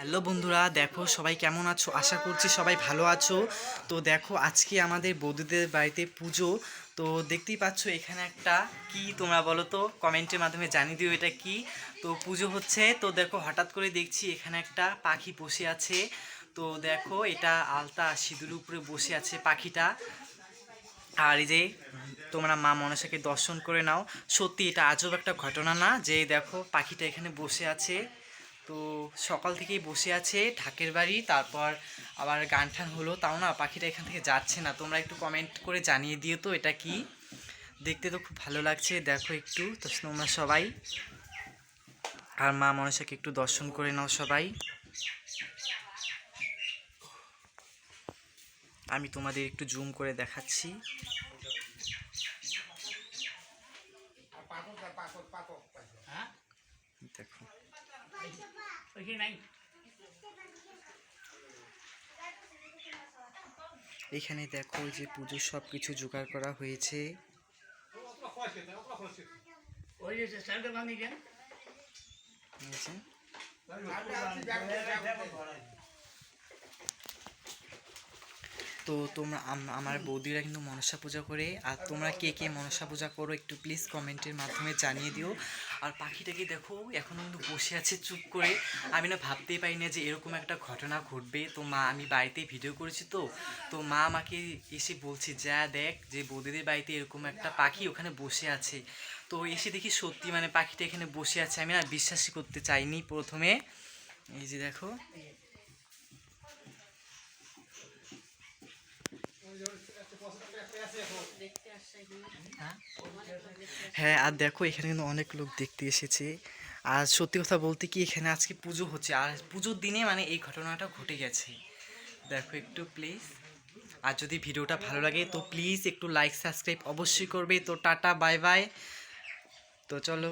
Hello বন্ধুরা, দেখো সবাই কেমন আছো? আশা করছি সবাই ভালো আছো। তো দেখো আজকে আমাদের বৌদিদের বাড়িতে পুজো। তো দেখতেই পাচ্ছ এখানে একটা কি, তোমরা বলো তো, কমেন্টের মাধ্যমে জানিয়ে দিও এটা কি। তো পুজো হচ্ছে, তো দেখো হঠাৎ করে দেখছি এখানে একটা পাখি বসে আছে। তো দেখো এটা আলতা সিঁদুর উপরে বসে আছে পাখিটা। আর এই যে তোমরা মা মনসাকে দর্শন করে নাও। সত্যি এটা আজব একটা ঘটনা না, যে দেখো পাখিটা এখানে বসে আছে। তো সকাল থেকেই বসে আছে ঢাকের বাড়ি, তারপর আবার গান টান হলো, তাও না পাখিটা এখান থেকে যাচ্ছে না। তোমরা একটু কমেন্ট করে জানিয়ে দিও তো এটা কি। দেখতে তো খুব ভালো লাগছে, দেখো একটু তো তোমরা সবাই। আর মা মনসাকে একটু দর্শন করে নাও সবাই। আমি তোমাদের একটু জুম করে দেখাচ্ছি। দেখো এখানে দেখো যে পুজোর সব কিছু জোগাড় করা হয়েছে। তো তোমরা আমার বৌদিরা কিন্তু মনসা পূজা করে। আর তোমরা কে কে মনসা পূজা করো একটু প্লিজ কমেন্টের মাধ্যমে জানিয়ে দিও। আর পাখিটাকে দেখো এখনও কিন্তু বসে আছে চুপ করে। আমি না ভাবতেই পারি না যে এরকম একটা ঘটনা ঘটবে। তো মা, আমি বাড়িতে ভিডিও করেছি, তো মা আমাকে এসে বলছে যা দেখ যে বৌদিদের বাড়িতে এরকম একটা পাখি ওখানে বসে আছে। তো এসে দেখি সত্যি মানে পাখিটা এখানে বসে আছে। আমি না বিশ্বাসই করতে চাইনি প্রথমে। এই যে দেখো। হ্যাঁ, আর দেখো এখানে কিন্তু অনেক লোক দেখতে এসেছে। আর সত্যি কথা বলতে কি, এখানে আজকে পুজো হচ্ছে, আর পুজোর দিনে মানে এই ঘটনাটা ঘটে গেছে। দেখো একটু প্লিজ। আর যদি ভিডিওটা ভালো লাগে তো প্লিজ একটু লাইক সাবস্ক্রাইব অবশ্যই করবে। তো টাটা, বাই বাই। তো চলো।